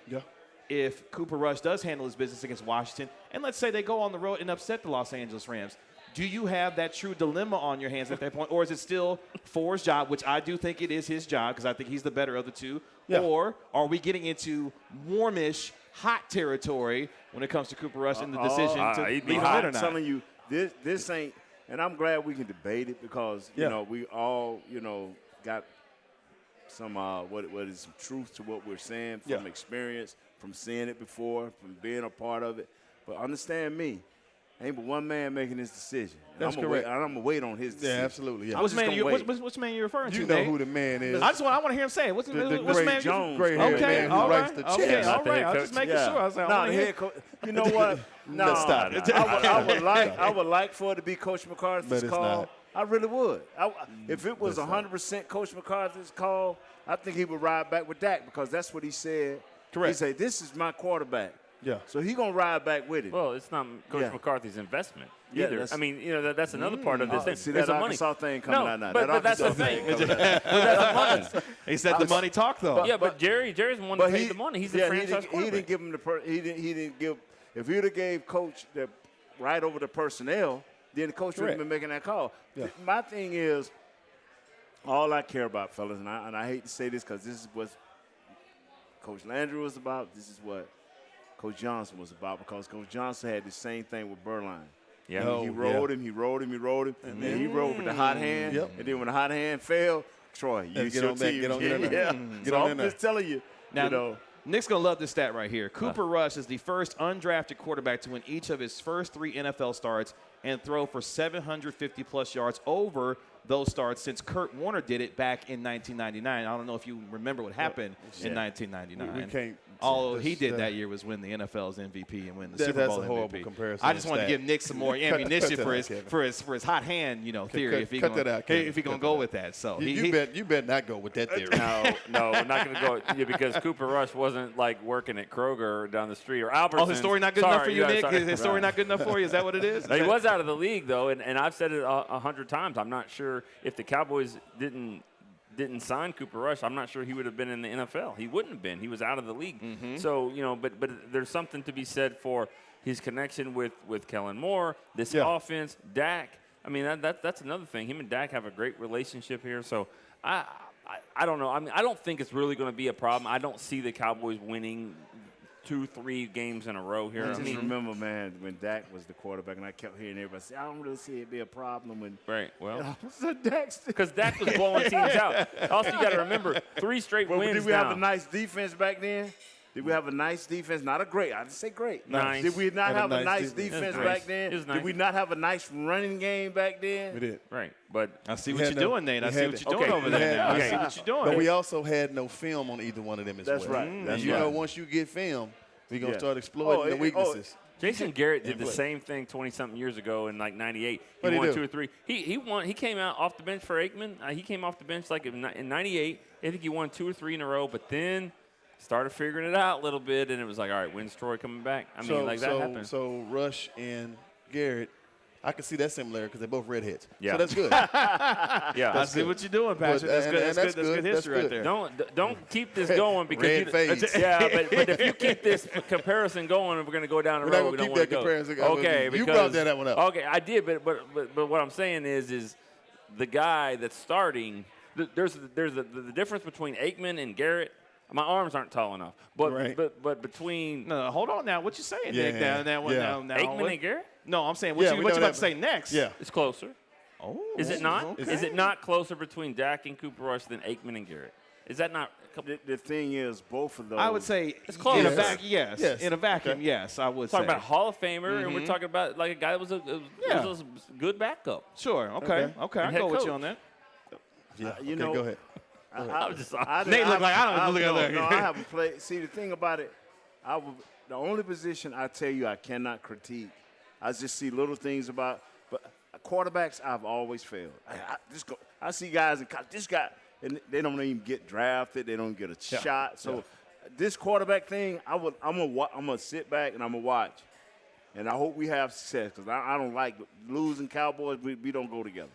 if Cooper Rush does handle his business against Washington, and let's say they go on the road and upset the Los Angeles Rams, do you have that true dilemma on your hands at that point? Or is it still Ford's job, which I do think it is his job because I think he's the better of the two? Yeah. Or are we getting into warmish, hot territory when it comes to Cooper Rush and the decision to leave him in or not? I'm telling you, this ain't – and I'm glad we can debate it because, you know, we all, got some what is some truth to what we're saying from experience, from seeing it before, from being a part of it. But understand me. Ain't but one man making this decision. That's correct. I'm going to wait on his decision. Yeah, absolutely. Yeah. Which man you're referring to, You know Nate? who the man is. I want to hear him say it. What's the man? Gray-haired man who writes the checks. Okay, all right. I was just making sure. I was like, the head coach. You know what? No, stop it. I would like for it to be Coach McCarthy's But it's call. not. I really would. If it was 100% Coach McCarthy's call, I think he would ride back with Dak because that's what he said. Correct. He said, "This is my quarterback." Yeah. So he gonna ride back with it. Well, it's not Coach McCarthy's investment Yeah, either. I mean, that's another part of this thing. See There's that the money. Arkansas thing coming out now. But that's the thing. But that's the money. He said the money talk, though. But Jerry's the one that paid the money. He's the franchise quarterback. He didn't give him he didn't give. If he'd have gave Coach the right over the personnel, then the coach would have been making that call. Yeah. My thing is, all I care about, fellas, and I hate to say this because this is what Coach Landry was about. This is what Coach Johnson was about because Coach Johnson had the same thing with Berline. Yeah. He rode him, and then he rode with the hot hand. Yep. And then when the hot hand failed, Troy, you get on that. Get on there. So I'm just telling you, now, Nick's going to love this stat right here. Cooper Rush is the first undrafted quarterback to win each of his first 3 NFL starts and throw for 750-plus yards over those starts since Kurt Warner did it back in 1999. I don't know if you remember what happened in 1999. We can't All he did that year was win the NFL's MVP and win the Super Bowl That's a horrible MVP. comparison. I just wanted to give Nick some more ammunition for his hot hand, theory. If he gonna go with that, so you bet not go with that theory. No, we're not going to go because Cooper Rush wasn't like working at Kroger down the street or Albertsons. Oh, his story not good enough for you, Nick? His story not good enough for you? Is that what it is? He was out of the league though, and I've said it 100 times. I'm not sure if the Cowboys didn't sign Cooper Rush, I'm not sure he would have been in the NFL. He wouldn't have been. He was out of the league. Mm-hmm. So, but there's something to be said for his connection with Kellen Moore, this offense, Dak. I mean, that's another thing. Him and Dak have a great relationship here. So, I don't know. I mean, I don't think it's really going to be a problem. I don't see the Cowboys winning 2-3 games in a row here. I just remember, man, when Dak was the quarterback, and I kept hearing everybody say, I don't really see it be a problem when. Right. Well, because Dak was blowing teams out. Also, you got to remember 3 straight wins. Did we have a nice defense back then? Did we have a nice defense? Not a great. I didn't say great. Nice. Did we not have a nice defense back then? Nice. Did we not have a nice running game back then? We did. Right. But I see what you're doing, Nate. I see what you're doing over there. I see what you're doing. But we also had no film on either one of them as well. That's right. That's right. Once you get film, we're going to start exploiting the weaknesses. Jason Garrett did the same thing 20-something years ago in like '98. He won 2 or 3. He won. He came out off the bench for Aikman. He came off the bench like in '98. I think he won 2 or 3 in a row. But then started figuring it out a little bit, and it was like, all right, when's Troy coming back? I mean, that happened. So Rush and Garrett, I can see that similarity because they're both redheads. Yeah. So that's good. Yeah, I see what you're doing, Patrick. That's good history right there. Don't keep this going because Red face. but if you keep this comparison going, we're going to go down the road. We're not going to keep that comparison going. Okay, you brought that one up. Okay, I did, but what I'm saying is the guy that's starting. There's the difference between Aikman and Garrett. My arms aren't tall enough, but between no, hold on now. What you saying, Nick? Now, Aikman and Garrett? No, I'm saying what you about to say next? Yeah, it's closer. Oh, is it not? Okay. Is it not closer between Dak and Cooper Rush than Aikman and Garrett? Is that not? The thing is, both of those. I would say it's close. In a vacuum, yes. In a vacuum, yes, I would say. Talking about Hall of Famer, and we're talking about like a guy that was a good backup. Sure. Okay. I go with you on that. Yeah. Go ahead. Nate look like I don't look at that. No, I haven't played. See, the thing about it, the only position I tell you I cannot critique. I just see little things about, but quarterbacks I've always failed. I see guys in college. This guy, and they don't even get drafted. They don't get a shot. So this quarterback thing, I'm gonna sit back and I'm gonna watch. And I hope we have success because I don't like losing Cowboys. We don't go together.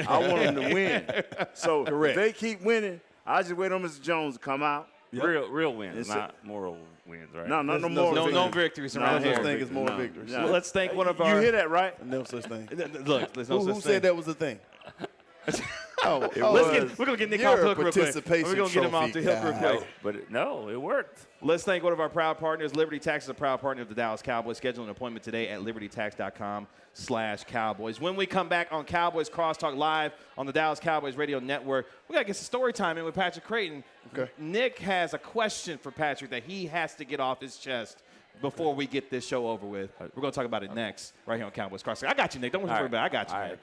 I want them to win. So if they keep winning, I just wait on Mr. Jones to come out. Yep. Real wins, not moral wins, right? No victories around here. No such thing as more victories. Well, let's thank one of our. You hear that, right? No such thing. Look, there's no such thing. Who said that was the thing? We're going to get Nick off the hook real quick. We're going to get him off the hook real quick. But it worked. Let's thank one of our proud partners. Liberty Tax is a proud partner of the Dallas Cowboys. Schedule an appointment today at libertytax.com/Cowboys. When we come back on Cowboys Crosstalk Live on the Dallas Cowboys Radio Network, we got to get some story time in with Patrick Crayton. Okay. Nick has a question for Patrick that he has to get off his chest before we get this show over with. We're going to talk about it next right here on Cowboys Crosstalk. I got you, Nick. Don't worry about it. I got you, man.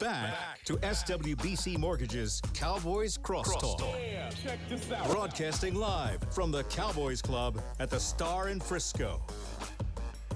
Back to SWBC Mortgage's Cowboys Crosstalk. Yeah, check this out. Broadcasting live from the Cowboys Club at the Star in Frisco.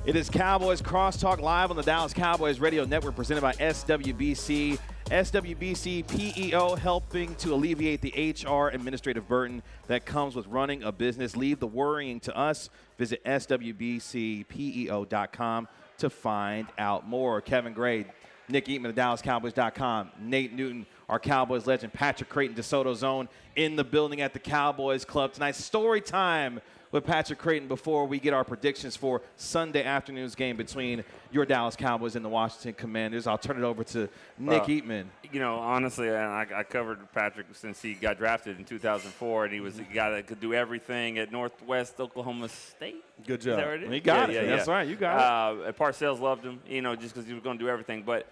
It is Cowboys Crosstalk live on the Dallas Cowboys Radio Network, presented by SWBC. SWBC PEO, helping to alleviate the HR administrative burden that comes with running a business. Leave the worrying to us. Visit SWBCPEO.com to find out more. Kevin Gray, Nick Eatman of DallasCowboys.com, Nate Newton, our Cowboys legend, Patrick Crayton, DeSoto Zone in the building at the Cowboys Club tonight. Story time with Patrick Crayton before we get our predictions for Sunday afternoon's game between your Dallas Cowboys and the Washington Commanders. I'll turn it over to Nick Eatman. You know, honestly, I covered Patrick since he got drafted in 2004, and he was a guy that could do everything at Northwest Oklahoma State. Good job. Is that what it is? He got it. That's right. You got it. Parcells loved him, you know, just because he was going to do everything. But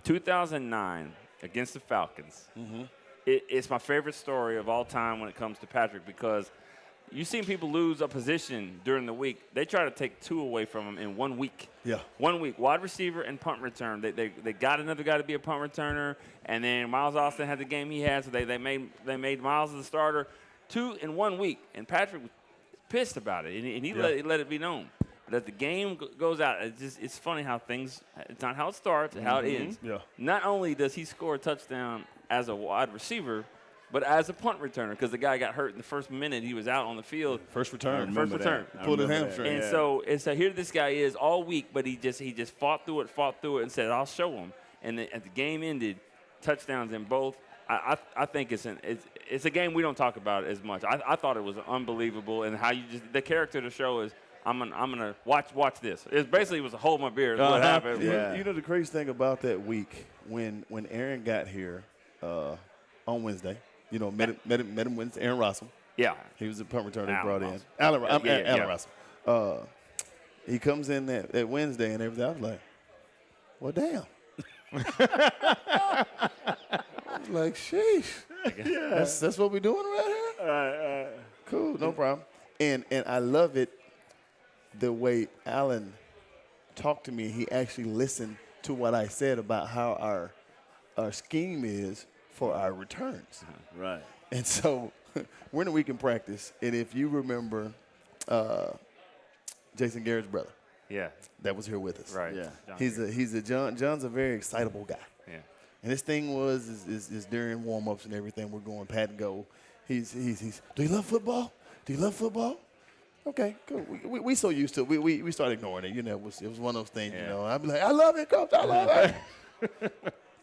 2009 against the Falcons, it's my favorite story of all time when it comes to Patrick, because you've seen people lose a position during the week. They try to take two away from him in 1 week. Yeah. 1 week, wide receiver and punt return. They got another guy to be a punt returner, and then Miles Austin had the game he had, so they made Miles the starter. 2 in 1 week, and Patrick was pissed about it, and he let it be known. But as the game goes out, it's funny how it's not how it starts, it's how it ends. Yeah. Not only does he score a touchdown as a wide receiver, but as a punt returner, because the guy got hurt in the first minute he was out on the field. First return. First return. Pulled his hamstring. And so here this guy is all week, but he just fought through it, and said, I'll show him. And then as the game ended, touchdowns in both. I think it's a game we don't talk about as much. I thought it was unbelievable, and how the character of the show is, I'm gonna watch this. It basically was a hold my beer. Is what happened. Yeah. You know the crazy thing about that week when Aaron got here on Wednesday. You know, met him Wednesday. Aaron Rossum. Yeah, he was a punt returner they Alan brought Rossum. in. Alan Rossum. He comes in that Wednesday and everything. I was like, well, damn. I was like, sheesh. That's what we're doing around here? Cool, no problem. And I love it the way Alan talked to me. He actually listened to what I said about how our scheme is for our returns. Right. And so we're in a week in practice, and if you remember Jason Garrett's brother, that was here with us. Right. Yeah. John's a very excitable guy. Yeah. And this thing is during warm-ups and everything, we're going pat and go. He's do you love football? Do you love football? Okay, cool. We so used to it. We started ignoring it. You know, it was one of those things, you know. I'd be like, I love it, Coach. I love it.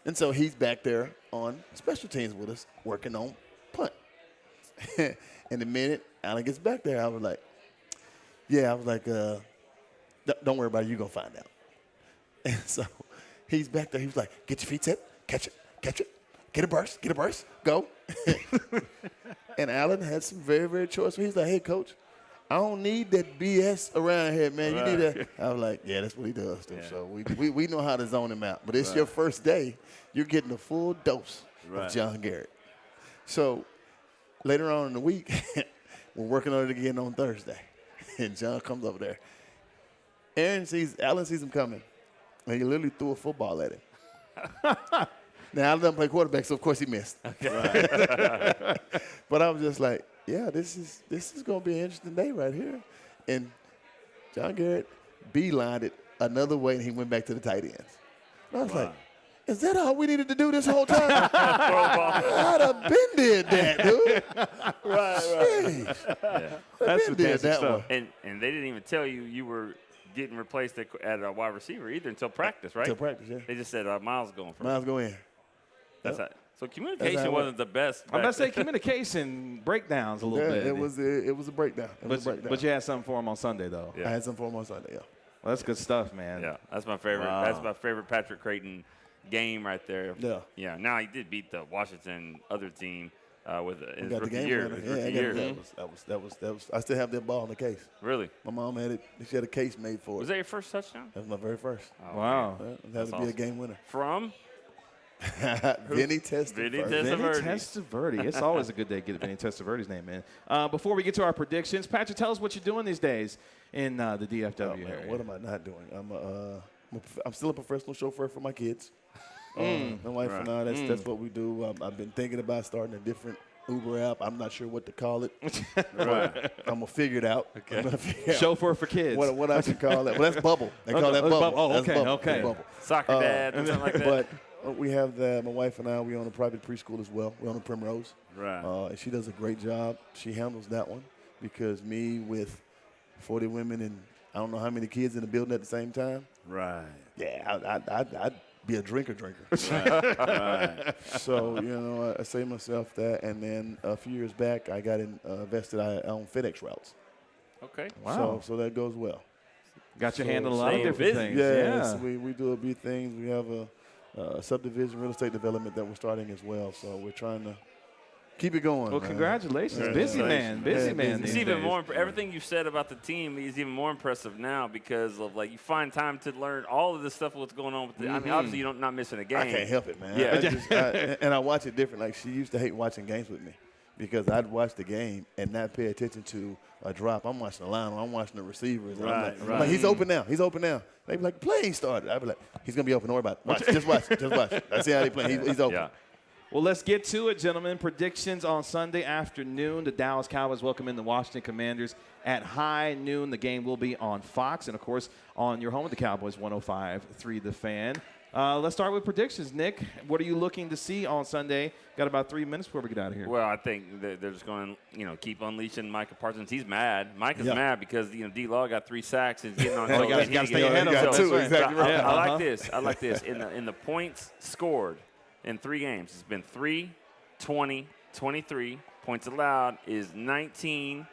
And so he's back there on special teams with us, working on punt. And the minute Alan gets back there, I was like, don't worry about it. You're going to find out. And so he's back there. He was like, get your feet set, catch it, get a burst, go. And Alan had some very, very choice. He's like, hey, Coach, I don't need that BS around here, man. You need that. I was like, yeah, that's what he does, too. Yeah. So we know how to zone him out. But it's your first day. You're getting a full dose of John Garrett. So later on in the week, we're working on it again on Thursday. And John comes over there. Alan sees him coming. And he literally threw a football at him. Now, Alan doesn't play quarterback, so of course he missed. Okay. But I was just like, yeah, this is going to be an interesting day right here. And John Garrett beelined it another way, and he went back to the tight ends. And I was like, is that all we needed to do this whole time? I'd have been did that, dude. Right. Yeah. That's been did that stuff. one. And they didn't even tell you were getting replaced at a wide receiver either until practice, right? Until practice, yeah. They just said Miles going for Miles go in. That's how. So communication wasn't the best. I'm about to say communication breakdowns a little bit. It was a breakdown. But you had something for him on Sunday, though. I had something for him on Sunday, yeah. Well, that's good stuff, man. Yeah, that's my favorite. Wow. That's my favorite Patrick Crayton game right there. Yeah. Yeah. Now he did beat the Washington other team with his got the rookie game year. winner. His rookie year. That was. I still have that ball in the case. Really? My mom had it. She had a case made for it. Was that your first touchdown? That was my very first. Oh, wow. It has to be a game winner. From? Vinny Testaverde. Vinny Testaverde. It's always a good day to get Vinny Testaverde's name in. Before we get to our predictions, Patrick, tell us what you're doing these days in the DFW area. What am I not doing? I'm still a professional chauffeur for my kids. My wife and I, that's what we do. I've been thinking about starting a different Uber app. I'm not sure what to call it. I'm going to figure it out. Okay. Chauffeur for kids. What I should call it. Well, that's Bubble. They call that Bubble. Oh, That's okay, Bubble. okay. That's Bubble. Soccer dad, something like that. But we have my wife and I, we own a private preschool as well. We own a Primrose. Right. And she does a great job. She handles that one because me with 40 women and I don't know how many kids in the building at the same time. Right. Yeah, I'd be a drinker. Right. So, I say myself that. And then a few years back, I got invested. I own FedEx routes. Okay. Wow. So that goes well. Got your So hand on a lot of same different business. things. Yeah, so we do a few things. We have a subdivision real estate development that we're starting as well. So we're trying to keep it going. Well, man. congratulations. Yeah. Busy man. Busy man. It's these even days. more. Everything you said about the team is even more impressive now because of you find time to learn all of this stuff. What's going on with the? I mean, obviously you're not missing a game. I can't help it, man. Yeah. And I watch it different. Like she used to hate watching games with me because I'd watch the game and not pay attention to a drop. I'm watching the line. I'm watching the receivers. And I'm like, he's open now. He's open now. They'd be like, play ain't started. I'd be like, he's gonna be open. Don't worry about it. Watch. Just watch. Just watch. I see how they play. He's open. Yeah. Well, let's get to it, gentlemen. Predictions on Sunday afternoon. The Dallas Cowboys welcome in the Washington Commanders at high noon. The game will be on Fox and, of course, on your home of the Cowboys, 105.3 The Fan. Let's start with predictions. Nick, what are you looking to see on Sunday? Got about 3 minutes before we get out of here. Well, I think they're just going to, keep unleashing Micah Parsons. He's mad. Micah's mad because, D-Law got 3 sacks and he's getting on. You got to stay ahead of him. Two, exactly right. I like this. I like this. In the points scored in 3 games, it's been 3, 20, 23. Points allowed is 19,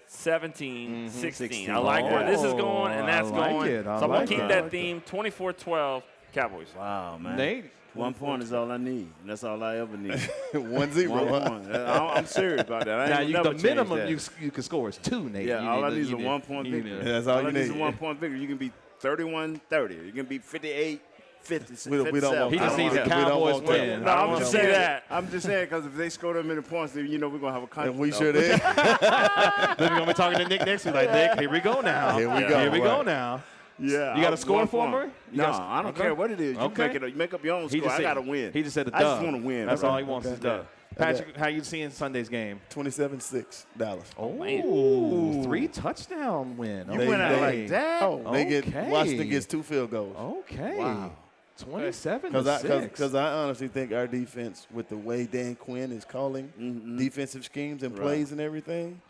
17, 16. I like where this is going, and that's going. So I'm going to keep that theme, 24-12, Cowboys. Wow, man. Nate. 1 point is all I need. And that's all I ever need. 1-0. 1 point. I'm serious about that. I ain't Now, never the change minimum that. you can score is 2, Nate. Yeah, all I need is a 1 point you victory. need- That's all you I need is a need. 1 point victory. You can be 31-30. You can be 58-50. We don't want He just that. needs the We don't Cowboys want that. win. No, I don't I'm wanna just say saying that. I'm just saying because if they score that many points, then we're going to have a conflict. And we sure did. Then we're going to be talking to Nick next week. Like, Nick, here we go now. Here we go. Here we go Right. now. Yeah. You got a I'm score 1 for point. me? No, I don't care what it is. You Okay. make up your own He score. just I said- got to win. He just said a I dub. just want to win. That's Okay. all he wants is Okay. dub. Patrick, how you seeing Sunday's game? 27-6, Dallas. Oh, 3 touchdown win. You went out like that? Washington gets 2 field goals. Okay. Wow. 27-6. Because I honestly think our defense, with the way Dan Quinn is calling defensive schemes and plays and everything,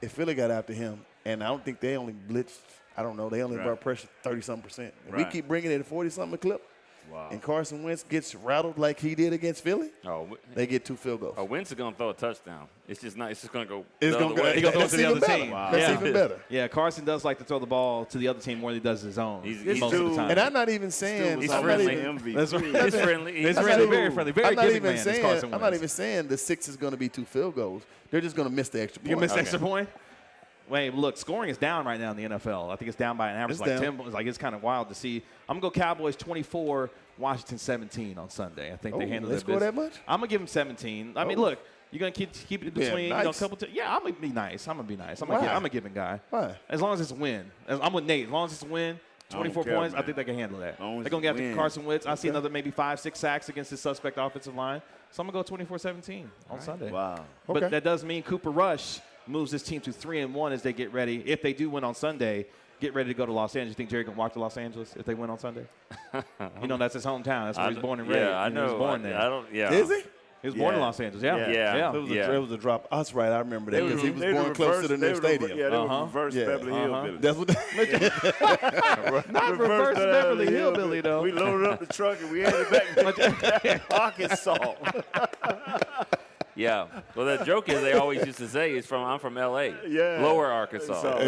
if Philly got after him, and I don't think they only blitzed, I don't know, they only brought pressure 30-something%. If we keep bringing it at 40-something a clip, and Carson Wentz gets rattled like he did against Philly, they get 2 field goals. Wentz is going to throw a touchdown. It's just not. It's just going to go. It's the going other way. He gonna throw it that's to the even other better. team. That's Yeah. even better. Yeah, Carson does like to throw the ball to the other team more than he does his own He's most of the time. And I'm not even saying He's I'm friendly. not even, MVP. That's right. He's friendly. He's I'm not friendly, even- very friendly, very I'm not giving even man. saying, is Carson I'm not Wentz. even saying the 6 is going to be 2 field goals. They're just going to miss the extra point. You miss extra point? Wait, look, scoring is down right now in the NFL. I think it's down by an average It's like down. 10 points. Like, it's kind of wild to see. I'm going to go Cowboys 24, Washington 17 on Sunday. I think they handle they their score business. that much? I'm going to give them 17. I mean, look, you're going to keep it between nice. a couple Yeah, I'm going to be nice. I'm going to be nice. Why? I'm a giving guy. Why? As long as it's a win. I'm with Nate. As long as it's a win, 24 care, points, I man. think they can handle that. long as They're going to get it's a after win. Carson Wentz. I see another maybe 5-6 sacks against his suspect offensive line. So I'm going to go 24-17 on Sunday. Wow. But that does mean Cooper Rush moves this team to 3-1 as they get ready. If they do win on Sunday, get ready to go to Los Angeles. You think Jerry can walk to Los Angeles if they win on Sunday? That's his hometown. That's where he's born and raised. Yeah, I know. He was born there. I don't. Yeah. Is he? He was born in Yeah. Los Angeles. Yeah. It was a drop. That's right. I remember that because he was They born were close to the reverse- new they were stadium. Yeah, they were reverse Beverly Hillbilly. That's what. Not reverse Beverly Hillbilly, though. We loaded up the truck and we headed back to Arkansas. Yeah. Well, the joke is they always used to say I'm from L.A. Yeah. Lower Arkansas.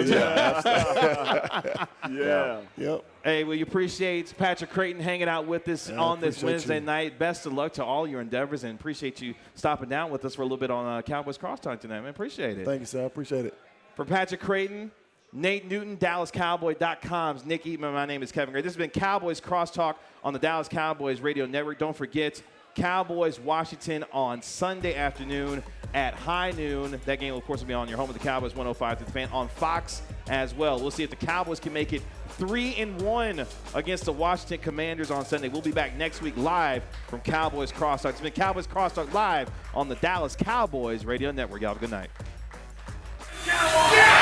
Yeah. Yep. Hey, we appreciate Patrick Crayton hanging out with us on this appreciate Wednesday you. night. Best of luck to all your endeavors, and appreciate you stopping down with us for a little bit on Cowboys Crosstalk tonight, man. Appreciate it. Thank you, sir. I appreciate it. For Patrick Crayton, Nate Newton, DallasCowboy.com's Nick Eatman, my name is Kevin Gray. This has been Cowboys Crosstalk on the Dallas Cowboys Radio Network. Don't forget, Cowboys Washington on Sunday afternoon at high noon. That game, of course, will be on your home of the Cowboys 105 to the Fan on Fox as well. We'll see if the Cowboys can make it 3-1 against the Washington Commanders on Sunday. We'll be back next week live from Cowboys Crosstalk. It's been Cowboys Crosstalk live on the Dallas Cowboys Radio Network. Y'all have a good night. Cowboys!